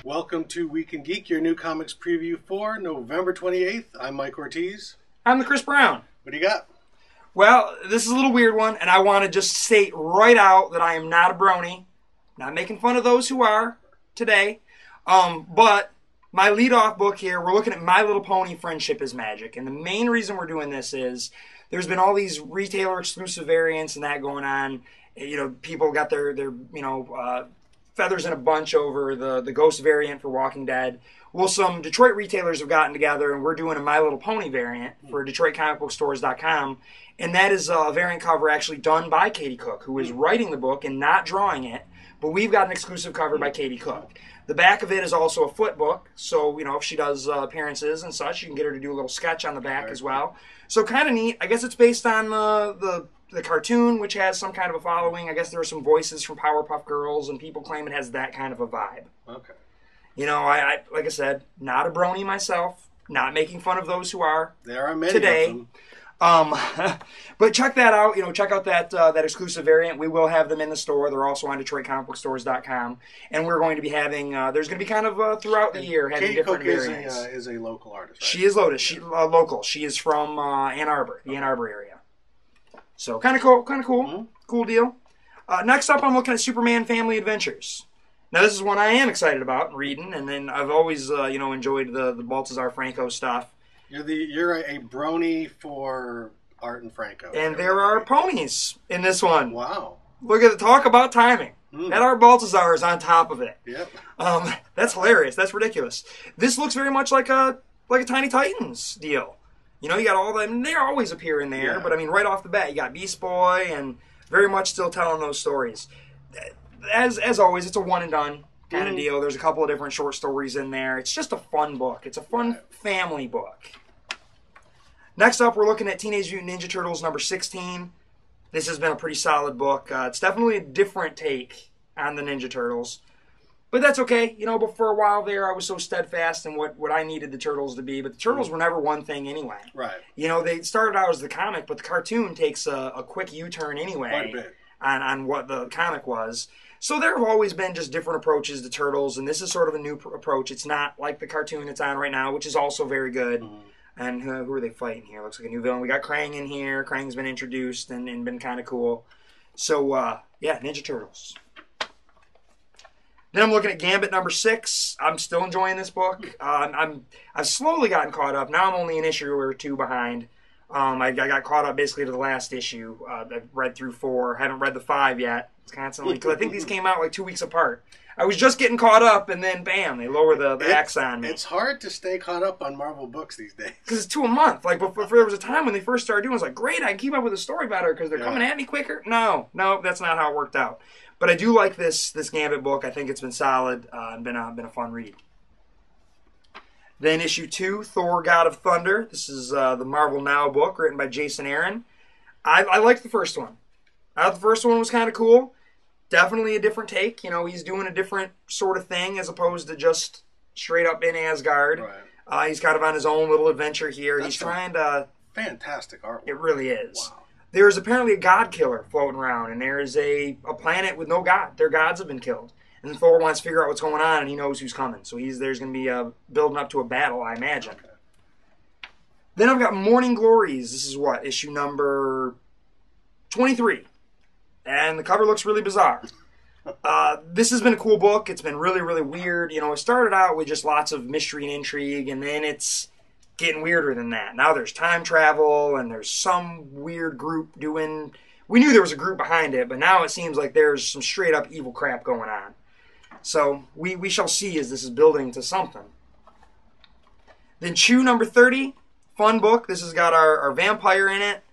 Welcome to Week and Geek, your new comics preview for November 28th. I'm Mike Ortiz. I'm the Chris Brown. What do you got? Well, this is a little weird one, and I want to just state right out that I am not a brony. Not making fun of those who are today. But my lead-off book here, we're looking at My Little Pony, Friendship is Magic. And the main reason we're doing this is there's been all these retailer-exclusive variants and that going on. You know, people got their feathers in a bunch over the Ghost variant for Walking Dead. Well, some Detroit retailers have gotten together, and we're doing a My Little Pony variant for DetroitComicBookStores.com. And that is a variant cover actually done by Katie Cook, who is writing the book and not drawing it. But we've got an exclusive cover by Katie Cook. The back of it is also a flip book, so, you know, if she does appearances and such, you can get her to do a little sketch on the back as well. So kind of neat. I guess it's based on the cartoon, which has some kind of a following. I guess there are some voices from Powerpuff Girls, and people claim it has that kind of a vibe. Okay. You know, I like I said, not a brony myself, not making fun of those who are. There are many today. of them. But check that out. You know, check out that exclusive variant. We will have them in the store. They're also on DetroitComicBookStores.com, and we're going to be having. There's going to be kind of throughout the year having Katie different Cook variants. is a local artist. Right? She is local. She is from Ann Arbor, the Ann Arbor area. So kind of cool, cool deal. Next up, I'm looking at Superman Family Adventures. Now this is one I am excited about reading, and then I've always enjoyed the Baltazar Franco stuff. You're a brony for Art and Franco. And there are ponies in this one. Wow. Look at the talk about timing. That Art Baltazar is on top of it. Yep. That's hilarious. That's ridiculous. This looks very much like a Tiny Titans deal. You know, you got all them. They always appear in there, but I mean, right off the bat, you got Beast Boy, and very much still telling those stories. As always, it's a one and done kind of deal. There's a couple of different short stories in there. It's just a fun book. It's a fun family book. Next up, we're looking at Teenage Mutant Ninja Turtles number 16. This has been a pretty solid book. It's definitely a different take on the Ninja Turtles. But that's okay. You know, but for a while there, I was so steadfast in what I needed the Turtles to be. But the Turtles were never one thing anyway. Right. You know, they started out as the comic, but the cartoon takes a quick U-turn anyway. Quite a bit. On what the comic was. So there have always been just different approaches to Turtles, and this is sort of a new approach. It's not like the cartoon that's on right now, which is also very good. And who are they fighting here? Looks like a new villain. We got Krang in here. Krang's been introduced and been kind of cool. So, yeah, Ninja Turtles. Then I'm looking at Gambit number 6. I'm still enjoying this book. I've slowly gotten caught up. Now I'm only an issue or two behind. I got caught up basically to the last issue. I've read through 4. Haven't read the 5 yet. It's constantly, because I think these came out like 2 weeks apart. I was just getting caught up, and then bam, they lower the axe on me. It's hard to stay caught up on Marvel books these days. Because it's 2 a month. Like, before, there was a time when they first started doing it, I was like, great, I can keep up with the story better because they're coming at me quicker. No, that's not how it worked out. But I do like this Gambit book. I think it's been solid and been a fun read. Then issue 2, Thor: God of Thunder. This is the Marvel Now book written by Jason Aaron. I liked the first one. I thought the first one was kind of cool. Definitely a different take. You know, he's doing a different sort of thing as opposed to just straight up in Asgard. Right. He's kind of on his own little adventure here. He's trying to... Fantastic artwork. It really is. Wow. There's apparently a god killer floating around, and there's a planet with no god. Their gods have been killed. And Thor wants to figure out what's going on, and he knows who's coming. So there's going to be building up to a battle, I imagine. Okay. Then I've got Morning Glories. This is what? Issue number 23. And the cover looks really bizarre. This has been a cool book. It's been really, really weird. You know, it started out with just lots of mystery and intrigue, and then it's getting weirder than that. Now there's time travel, and there's some weird group doing... We knew there was a group behind it, but now it seems like there's some straight-up evil crap going on. So we shall see as this is building to something. Then Chew number 30. Fun book. This has got our vampire in it.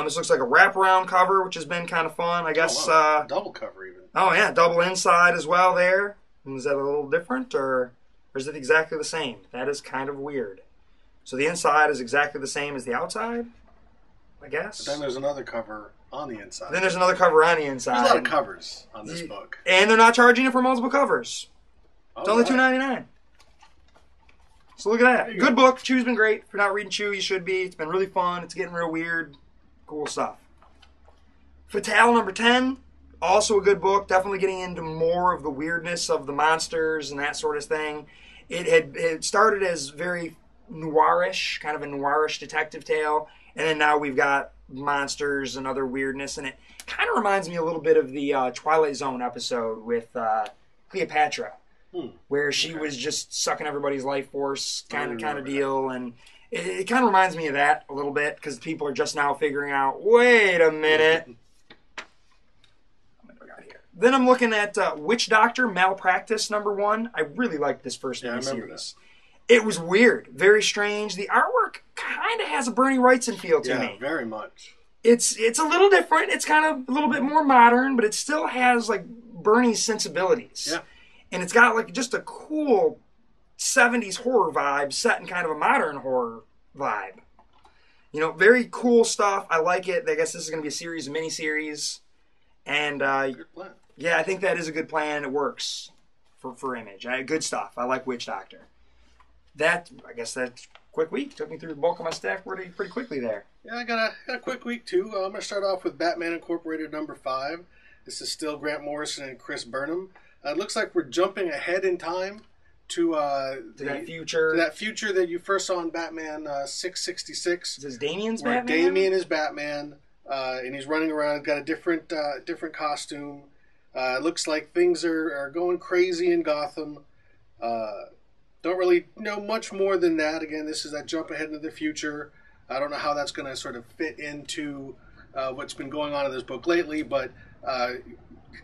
This looks like a wraparound cover, which has been kind of fun. I guess. Oh, wow. Double cover even. Oh yeah, double inside as well there. Is that a little different, or is it exactly the same? That is kind of weird. So the inside is exactly the same as the outside, I guess. But then there's another cover on the inside. Then there's another cover on the inside. There's a lot of covers on this book. And they're not charging it for multiple covers. It's only $2.99. So look at that. Good book. Chew's been great. If you're not reading Chew, you should be. It's been really fun. It's getting real weird. Cool stuff. Fatale number 10. Also a good book. Definitely getting into more of the weirdness of the monsters and that sort of thing. It started as very noirish, kind of a noirish detective tale, and then now we've got monsters and other weirdness, and it kind of reminds me a little bit of the Twilight Zone episode with Cleopatra, where she was just sucking everybody's life force, kind of deal, and it kind of reminds me of that a little bit because people are just now figuring out. Wait a minute. Then I'm looking at Witch Doctor Malpractice #1. I really liked this first miniseries. It was weird, very strange. The artwork kind of has a Bernie Wrightson feel to me. Yeah, very much. It's a little different. It's kind of a little bit more modern, but it still has like Bernie's sensibilities. Yeah. And it's got like just a cool 70s horror vibe set in kind of a modern horror vibe. You know, very cool stuff. I like it. I guess this is going to be a series of miniseries. And Good plan. yeah, I think that is a good plan. It works for Image. Good stuff. I like Witch Doctor. I guess that's quick week. Took me through the bulk of my stack pretty quickly there. Yeah, I got a quick week too. I'm going to start off with Batman Incorporated #5. This is still Grant Morrison and Chris Burnham. It looks like we're jumping ahead in time to that future that you first saw in Batman 666. Is this Damien's where Batman? Damien is Batman, and he's running around. Got a different costume. It looks like things are going crazy in Gotham. Don't really know much more than that. Again, this is that jump ahead into the future. I don't know how that's going to sort of fit into what's been going on in this book lately, but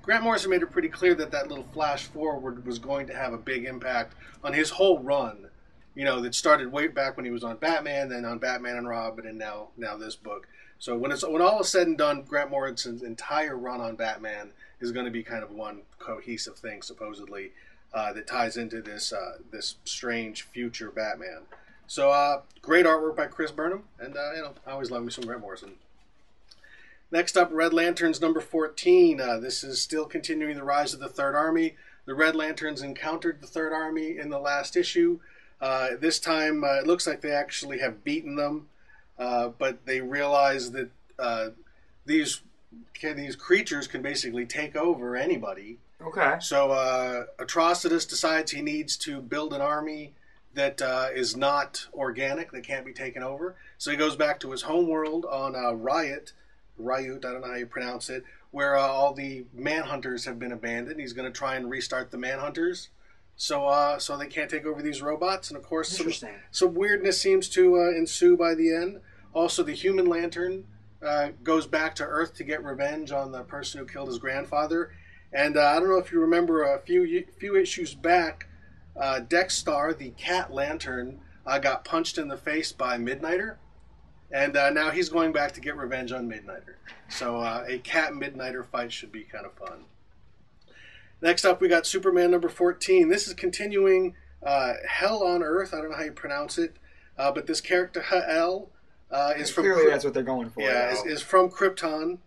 Grant Morrison made it pretty clear that little flash forward was going to have a big impact on his whole run. You know, that started way back when he was on Batman, then on Batman and Robin, and now this book. So when all is said and done, Grant Morrison's entire run on Batman is going to be kind of one cohesive thing, supposedly, that ties into this strange future Batman. So great artwork by Chris Burnham, and I always love me some Grant Morrison. Next up, Red Lanterns #14. This is still continuing the rise of the Third Army. The Red Lanterns encountered the Third Army in the last issue. This time, it looks like they actually have beaten them, but they realize that these creatures can basically take over anybody. Okay. So Atrocitus decides he needs to build an army that is not organic, that can't be taken over. So he goes back to his home world on Ryut, I don't know how you pronounce it, where all the Manhunters have been abandoned. He's going to try and restart the Manhunters, so they can't take over these robots. And of course, some weirdness seems to ensue by the end. Also, the Human Lantern goes back to Earth to get revenge on the person who killed his grandfather. And I don't know if you remember a few issues back, Dexstar, the Cat Lantern, got punched in the face by Midnighter. And now he's going back to get revenge on Midnighter. So a Cat Midnighter fight should be kind of fun. Next up, we got Superman #14. This is continuing Hell on Earth. I don't know how you pronounce it. But this character, Ha'el, is from... Clearly that's what they're going for. Yeah, is from Krypton,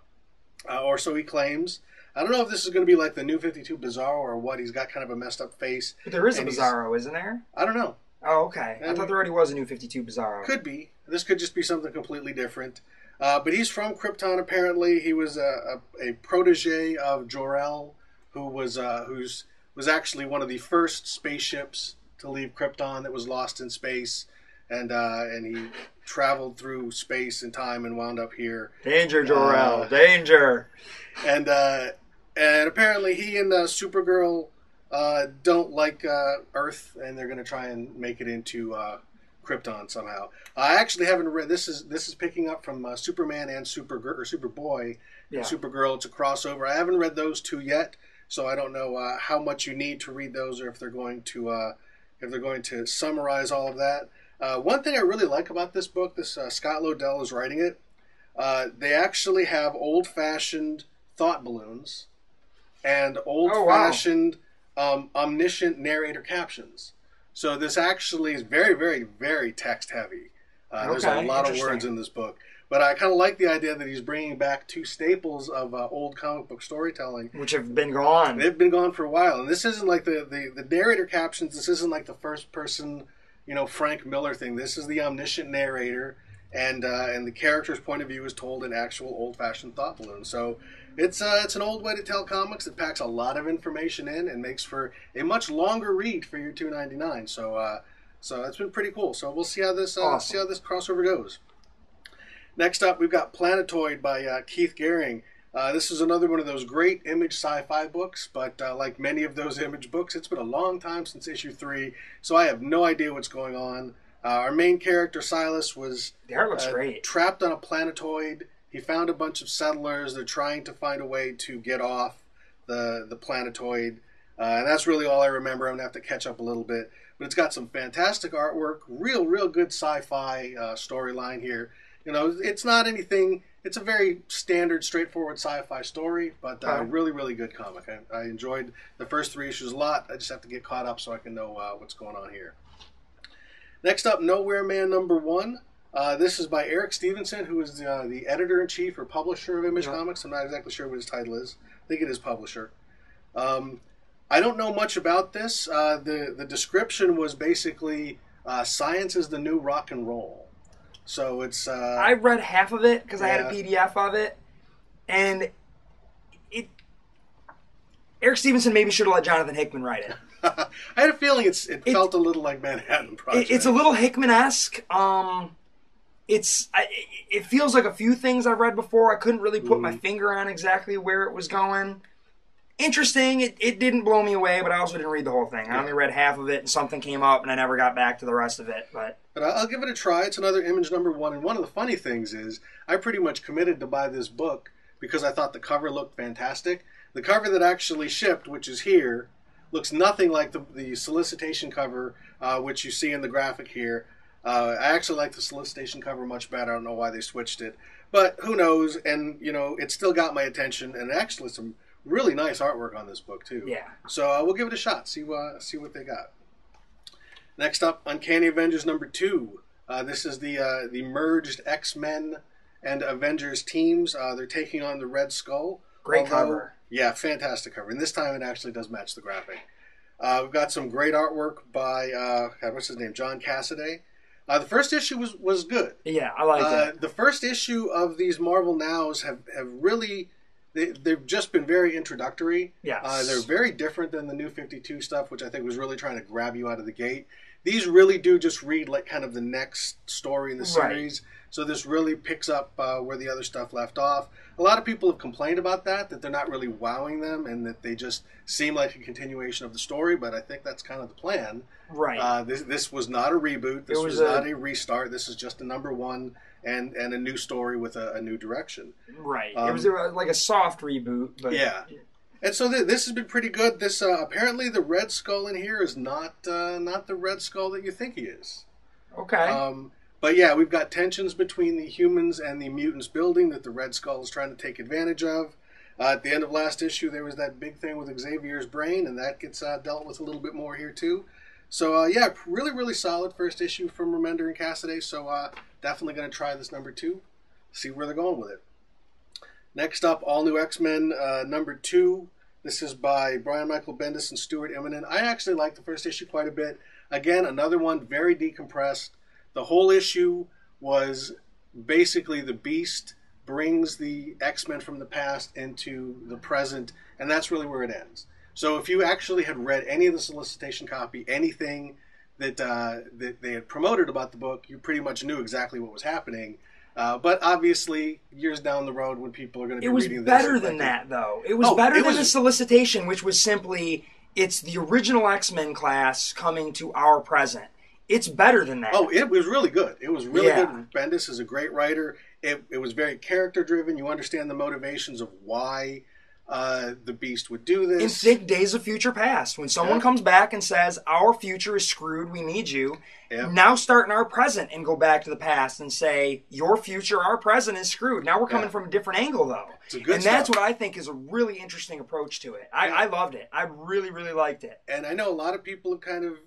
or so he claims. I don't know if this is going to be like the New 52 Bizarro or what. He's got kind of a messed up face. But there is a Bizarro, isn't there? I don't know. Oh, okay. I thought there already was a New 52 Bizarro. Could be. This could just be something completely different. But he's from Krypton, apparently. He was a protege of Jor-El, who was actually one of the first spaceships to leave Krypton that was lost in space. And he traveled through space and time and wound up here. Danger, Jor-El. Danger! And apparently he and Supergirl don't like Earth, and they're going to try and make it into Krypton somehow. I actually haven't read this. Is picking up from Superman and Superboy and Supergirl. It's a crossover. I haven't read those two yet, so I don't know how much you need to read those, or if they're going to summarize all of that. One thing I really like about this book, Scott Lobdell is writing it. They actually have old-fashioned thought balloons and old-fashioned omniscient narrator captions. So this actually is very, very, very text-heavy. There's a lot of words in this book. But I kind of like the idea that he's bringing back two staples of old comic book storytelling. Which have been gone. They've been gone for a while. And this isn't like the narrator captions. This isn't like the first-person, Frank Miller thing. This is the omniscient narrator. And the character's point of view is told in actual old-fashioned thought balloons. So It's an old way to tell comics. It packs a lot of information in and makes for a much longer read for your $2.99. So that's been pretty cool. So we'll see how this crossover goes. Next up, we've got Planetoid by Keith Gehring. This is another one of those great Image sci-fi books, but like many of those Image books, it's been a long time since issue 3, so I have no idea what's going on. Our main character, Silas, was The art looks great. Trapped on a planetoid. He found a bunch of settlers. They're trying to find a way to get off the planetoid. And that's really all I remember. I'm going to have to catch up a little bit. But it's got some fantastic artwork, real good sci-fi storyline here. You know, it's not anything... It's a very standard, straightforward sci-fi story, but really good comic. I enjoyed the first 3 issues a lot. I just have to get caught up so I can know what's going on here. Next up, Nowhere Man #1. This is by Eric Stevenson, who is the editor-in-chief or publisher of Image Comics. I'm not exactly sure what his title is. I think it is publisher. I don't know much about this. The description was basically science is the new rock and roll. So it's... I read half of it because I had a PDF of it. And Eric Stevenson maybe should have let Jonathan Hickman write it. I had a feeling it felt a little like Manhattan Project. It's a little Hickman-esque. It feels like a few things I've read before. I couldn't really put my finger on exactly where it was going. Interesting. It didn't blow me away, but I also didn't read the whole thing. I only read half of it, and something came up, and I never got back to the rest of it. But I'll give it a try. It's another Image #1, and one of the funny things is I pretty much committed to buy this book because I thought the cover looked fantastic. The cover that actually shipped, which is here, looks nothing like the solicitation cover, which you see in the graphic here. I actually like the solicitation cover much better. I don't know why they switched it, but who knows? And you know, it still got my attention, and actually some really nice artwork on this book too. Yeah. So we'll give it a shot. See what they got. Next up, Uncanny Avengers #2. This is the merged X-Men and Avengers teams. They're taking on the Red Skull. Great cover. Yeah, fantastic cover. And this time it actually does match the graphic. We've got some great artwork by what's his name, John Cassaday. The first issue was good. Yeah, I liked it. The first issue of these Marvel Nows have really... They've just been very introductory. Yes. They're very different than the New 52 stuff, which I think was really trying to grab you out of the gate. These really do just read like kind of the next story in the series. Right. So this really picks up where the other stuff left off. A lot of people have complained about that they're not really wowing them and that they just seem like a continuation of the story, but I think that's kind of the plan. Right. This was not a reboot. This was not a restart. This is just a #1 and a new story with a new direction. Right. It was like a soft reboot. But... Yeah. And so this has been pretty good. This apparently the Red Skull in here is not the Red Skull that you think he is. Okay. But yeah, we've got tensions between the humans and the mutants building that the Red Skull is trying to take advantage of. At the end of last issue, there was that big thing with Xavier's brain, and that gets dealt with a little bit more here too. So yeah, really solid first issue from Remender and Cassaday. So definitely going to try this #2, see where they're going with it. Next up, All New X-Men #2. This is by Brian Michael Bendis and Stuart Immonen. I actually like the first issue quite a bit. Again, another one very decompressed. The whole issue was basically the Beast brings the X-Men from the past into the present, and that's really where it ends. So if you actually had read any of the solicitation copy, anything that they had promoted about the book, you pretty much knew exactly what was happening. But obviously, years down the road, when people are going to be reading this... It was better than that, though. It was better than the solicitation, which was simply, it's the original X-Men class coming to our present. It's better than that. Oh, it was really good. It was really good. Bendis is a great writer. It was very character-driven. You understand the motivations of why the Beast would do this. And think Days of Future Past. When someone comes back and says, our future is screwed, we need you, now start in our present and go back to the past and say, your future, our present is screwed. Now we're coming from a different angle, though. And that's what I think is a really interesting approach to it. I loved it. I really liked it. And I know a lot of people have kind of,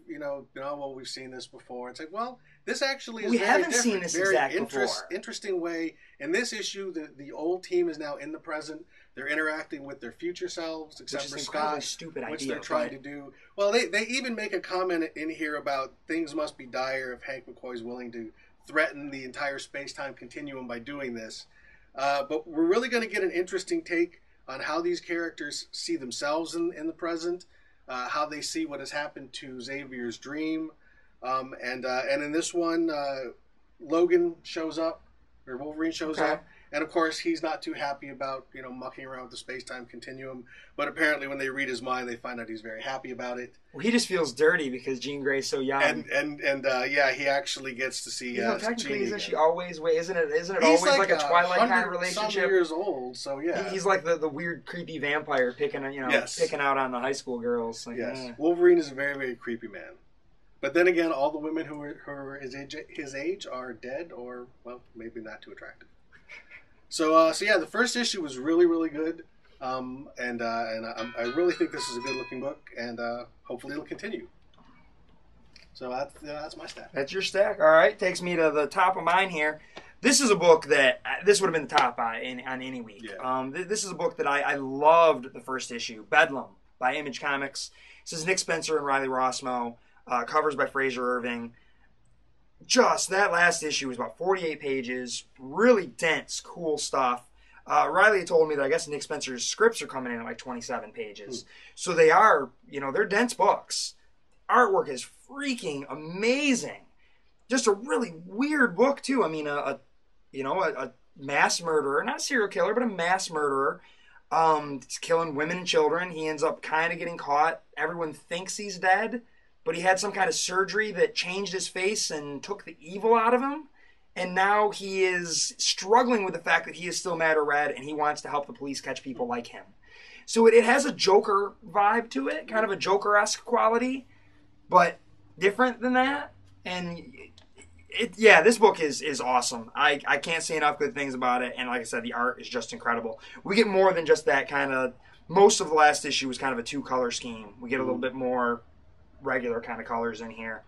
well, we've seen this before. It's like, well, this actually is we very haven't different. seen this very before. Interesting way. In this issue, the old team is now in the present. They're interacting with their future selves, except for Scott, which they're trying to do. Well, they even make a comment in here about things must be dire if Hank McCoy's willing to threaten the entire space-time continuum by doing this. But we're really going to get an interesting take on how these characters see themselves in the present, how they see what has happened to Xavier's dream, and in this one, Logan shows up, or Wolverine shows up. And of course, he's not too happy about mucking around with the space-time continuum. But apparently, when they read his mind, they find out he's very happy about it. Well, he just feels dirty because Jean Grey's so young. And yeah, he actually gets to see. Technically, isn't she again. always? Isn't it He's always like a Twilight kind of relationship? Some years old, so yeah. He's like the weird, creepy vampire picking out on the high school girls. Like, yes, Wolverine is a very, very creepy man. But then again, all the women who are his age are dead, or well, maybe not too attractive. So yeah, the first issue was really, really good, and I really think this is a good-looking book, and hopefully it'll continue. So that's my stack. That's your stack. All right, takes me to the top of mine here. This is a book that this would have been the top on any week. Yeah. This is a book that I loved the first issue, Bedlam by Image Comics. This is Nick Spencer and Riley Rossmo. Covers by Fraser Irving. Just that last issue was about 48 pages, really dense, cool stuff. Riley told me that I guess Nick Spencer's scripts are coming in at like 27 pages. So they are, they're dense books. Artwork is freaking amazing. Just a really weird book too. I mean, a mass murderer, not a serial killer, but a mass murderer. He's killing women and children. He ends up kind of getting caught. Everyone thinks he's dead. But he had some kind of surgery that changed his face and took the evil out of him. And now he is struggling with the fact that he is still mad or red, and he wants to help the police catch people like him. So it has a Joker vibe to it, kind of a Joker-esque quality, but different than that. And this book is awesome. I can't say enough good things about it. And like I said, the art is just incredible. We get more than just that kind of... Most of the last issue was kind of a two-color scheme. We get a little bit more regular kind of colors in here,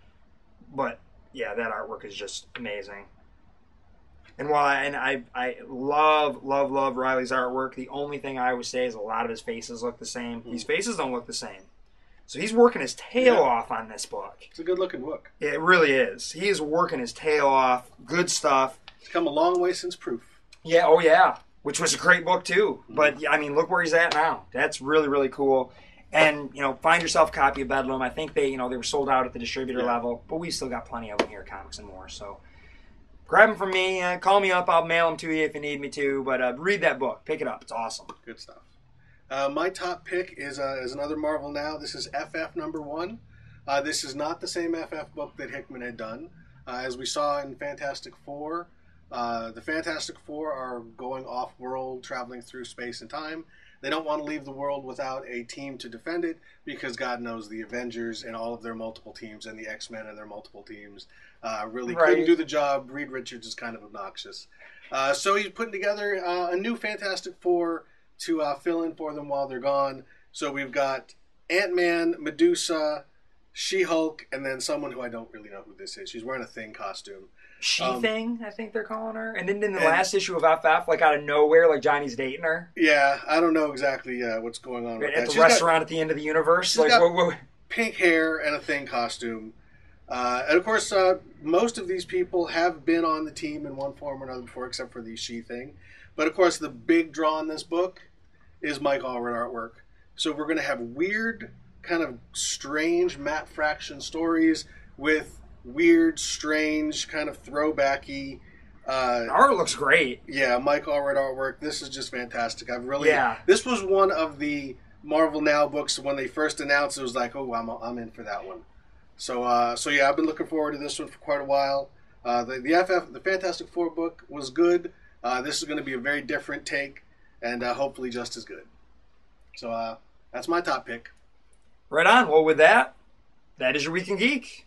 but yeah, that artwork is just amazing. And while I love Riley's artwork, the only thing I always say is a lot of his faces look the same. These faces don't look the same, so he's working his tail off on this book. It's a good looking book. Yeah, it really is. He is working his tail off. Good stuff. It's come a long way since Proof. Yeah, oh yeah, which was a great book too. But I mean, look where he's at now. That's really, really cool. And, find yourself a copy of Bedlam. I think they were sold out at the distributor level, but we still got plenty of them here at Comics and More. So grab them from me. Call me up. I'll mail them to you if you need me to. But read that book. Pick it up. It's awesome. Good stuff. My top pick is another Marvel Now. This is FF #1. This is not the same FF book that Hickman had done. As we saw in Fantastic Four, the Fantastic Four are going off-world, traveling through space and time. They don't want to leave the world without a team to defend it because God knows the Avengers and all of their multiple teams and the X-Men and their multiple teams really couldn't do the job. Reed Richards is kind of obnoxious. So he's putting together a new Fantastic Four to fill in for them while they're gone. So we've got Ant-Man, Medusa, She-Hulk, and then someone who I don't really know who this is. She's wearing a Thing costume. She-Thing, I think they're calling her. And then in the last issue of FF, like out of nowhere, like Johnny's dating her. Yeah, I don't know exactly what's going on with that. At the restaurant at the end of the universe. She's got pink hair and a Thing costume. And of course, most of these people have been on the team in one form or another before, except for the She-Thing. But of course, the big draw in this book is Mike Allred artwork. So we're going to have weird, kind of strange Matt Fraction stories with weird, strange, kind of throwbacky. Art looks great. Yeah, Mike Allred artwork. This is just fantastic. This was one of the Marvel Now books when they first announced it. Was like, oh, I'm in for that one. So yeah, I've been looking forward to this one for quite a while. The Fantastic Four book was good. This is going to be a very different take, and hopefully just as good. So that's my top pick. Right on. Well, with that, that is your Week in Geek.